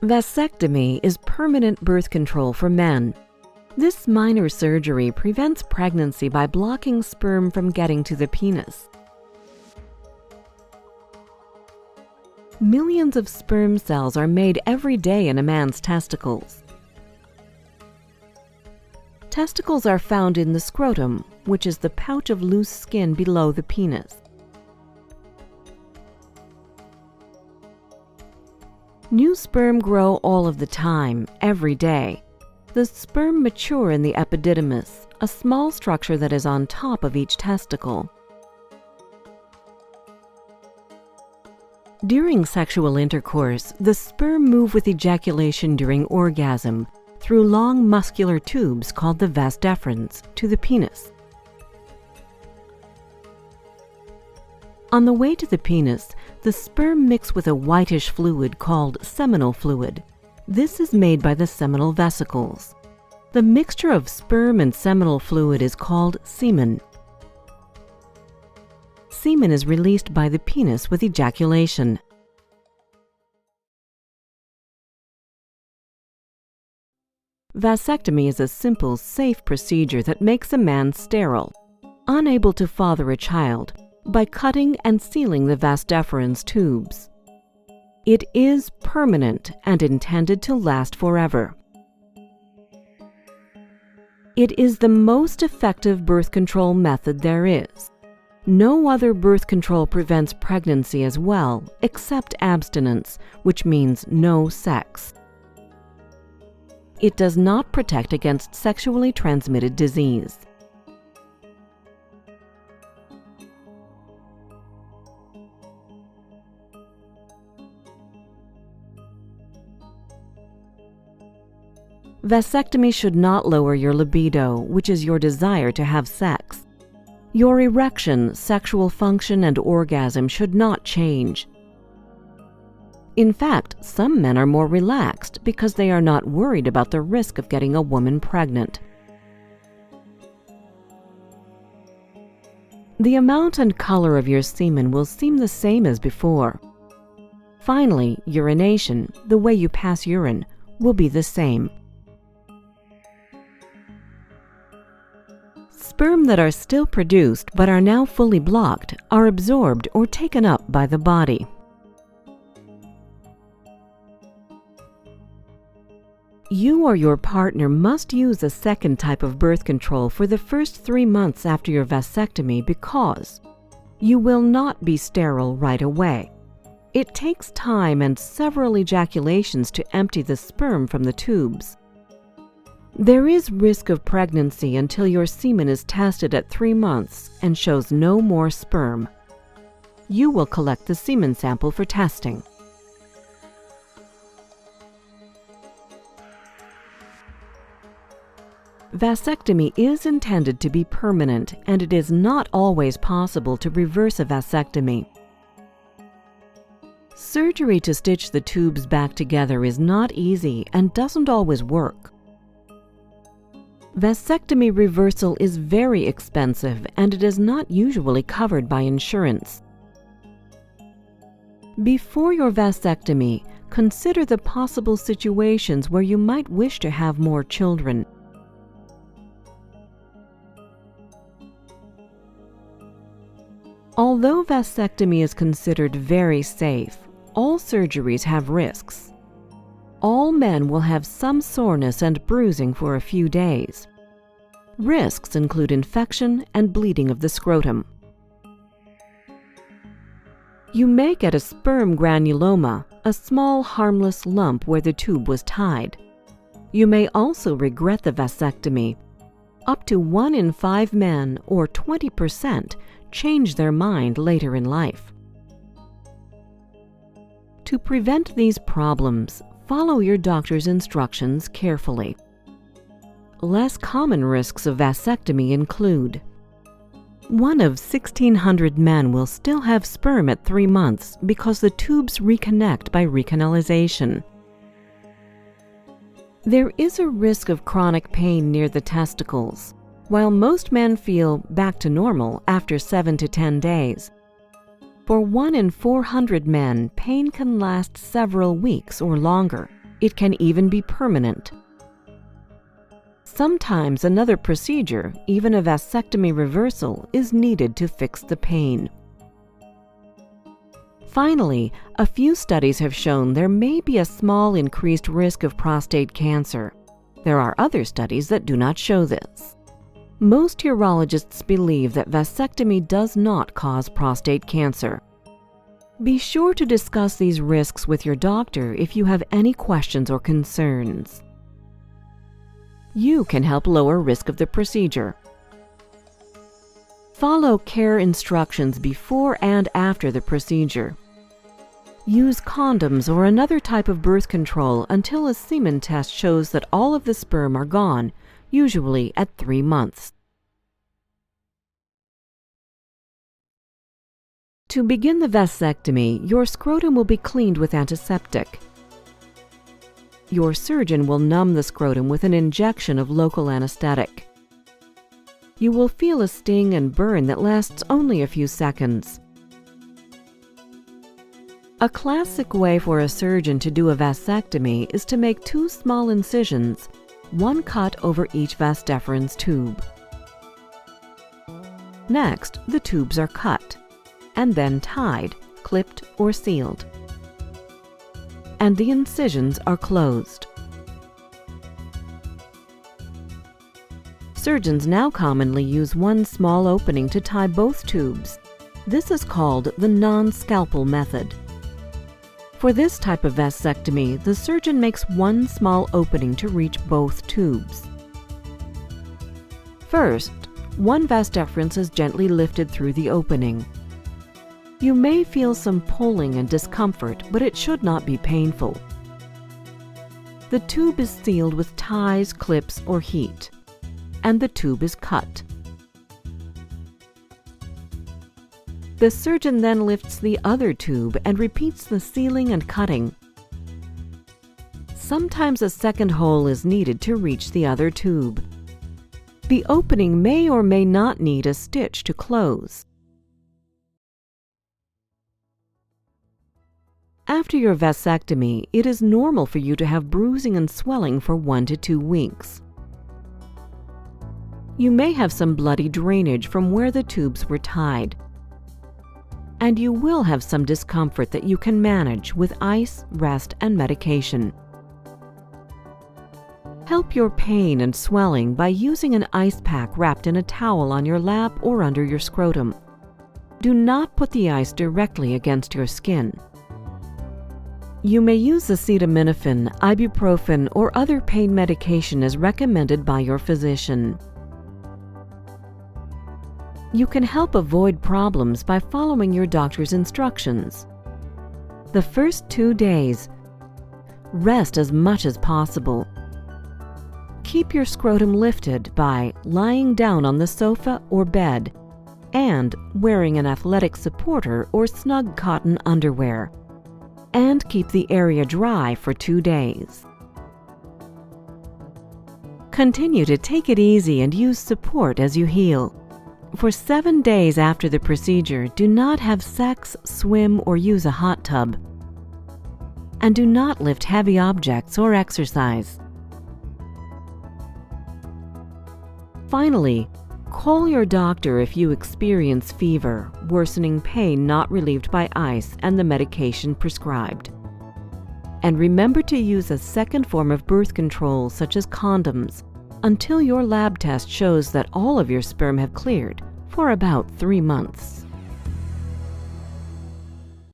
Vasectomy is permanent birth control for men. This minor surgery prevents pregnancy by blocking sperm from getting to the penis. Millions of sperm cells are made every day in a man's testicles. Testicles are found in the scrotum, which is the pouch of loose skin below the penis. New sperm grow all of the time, every day. The sperm mature in the epididymis, a small structure that is on top of each testicle. During sexual intercourse, the sperm move with ejaculation during orgasm through long muscular tubes called the vas deferens to the penis. On the way to the penis, the sperm mix with a whitish fluid called seminal fluid. This is made by the seminal vesicles. The mixture of sperm and seminal fluid is called semen. Semen is released by the penis with ejaculation. Vasectomy is a simple, safe procedure that makes a man sterile, unable to father a child, by cutting and sealing the vas deferens tubes. It is permanent and intended to last forever. It is the most effective birth control method there is. No other birth control prevents pregnancy as well, except abstinence, which means no sex. It does not protect against sexually transmitted disease. Vasectomy should not lower your libido, which is your desire to have sex. Your erection, sexual function, and orgasm should not change. In fact, some men are more relaxed because they are not worried about the risk of getting a woman pregnant. The amount and color of your semen will seem the same as before. Finally, urination, the way you pass urine, will be the same. Sperm that are still produced but are now fully blocked are absorbed or taken up by the body. You or your partner must use a second type of birth control for the first 3 months after your vasectomy because you will not be sterile right away. It takes time and several ejaculations to empty the sperm from the tubes. There is risk of pregnancy until your semen is tested at 3 months and shows no more sperm. You will collect the semen sample for testing. Vasectomy is intended to be permanent, and it is not always possible to reverse a vasectomy. Surgery to stitch the tubes back together is not easy and doesn't always work. Vasectomy reversal is very expensive, and it is not usually covered by insurance. Before your vasectomy, consider the possible situations where you might wish to have more children. Although vasectomy is considered very safe, all surgeries have risks. All men will have some soreness and bruising for a few days. Risks include infection and bleeding of the scrotum. You may get a sperm granuloma, a small harmless lump where the tube was tied. You may also regret the vasectomy. Up to 1 in 5 men, or 20%, change their mind later in life. To prevent these problems, follow your doctor's instructions carefully. Less common risks of vasectomy include: 1 of 1,600 men will still have sperm at 3 months because the tubes reconnect by recanalization. There is a risk of chronic pain near the testicles. While most men feel back to normal after 7 to 10 days, for 1 in 400 men, pain can last several weeks or longer. It can even be permanent. Sometimes another procedure, even a vasectomy reversal, is needed to fix the pain. Finally, a few studies have shown there may be a small increased risk of prostate cancer. There are other studies that do not show this. Most urologists believe that vasectomy does not cause prostate cancer. Be sure to discuss these risks with your doctor if you have any questions or concerns. You can help lower risk of the procedure. Follow care instructions before and after the procedure. Use condoms or another type of birth control until a semen test shows that all of the sperm are gone, usually at 3 months. To begin the vasectomy, your scrotum will be cleaned with antiseptic. Your surgeon will numb the scrotum with an injection of local anesthetic. You will feel a sting and burn that lasts only a few seconds. A classic way for a surgeon to do a vasectomy is to make 2 small incisions, 1 cut over each vas deferens tube. Next, the tubes are cut, and then tied, clipped, or sealed. And the incisions are closed. Surgeons now commonly use 1 small opening to tie both tubes. This is called the non-scalpel method. For this type of vasectomy, the surgeon makes 1 small opening to reach both tubes. First, 1 vas deferens is gently lifted through the opening. You may feel some pulling and discomfort, but it should not be painful. The tube is sealed with ties, clips, or heat, and the tube is cut. The surgeon then lifts the other tube and repeats the sealing and cutting. Sometimes a second hole is needed to reach the other tube. The opening may or may not need a stitch to close. After your vasectomy, it is normal for you to have bruising and swelling for 1 to 2 weeks. You may have some bloody drainage from where the tubes were tied. And you will have some discomfort that you can manage with ice, rest, and medication. Help your pain and swelling by using an ice pack wrapped in a towel on your lap or under your scrotum. Do not put the ice directly against your skin. You may use acetaminophen, ibuprofen, or other pain medication as recommended by your physician. You can help avoid problems by following your doctor's instructions. The first 2 days, rest as much as possible. Keep your scrotum lifted by lying down on the sofa or bed and wearing an athletic supporter or snug cotton underwear. And keep the area dry for 2 days. Continue to take it easy and use support as you heal. For 7 days after the procedure, do not have sex, swim, or use a hot tub. And do not lift heavy objects or exercise. Finally, call your doctor if you experience fever, worsening pain not relieved by ice, and the medication prescribed. And remember to use a second form of birth control, such as condoms, until your lab test shows that all of your sperm have cleared for about 3 months.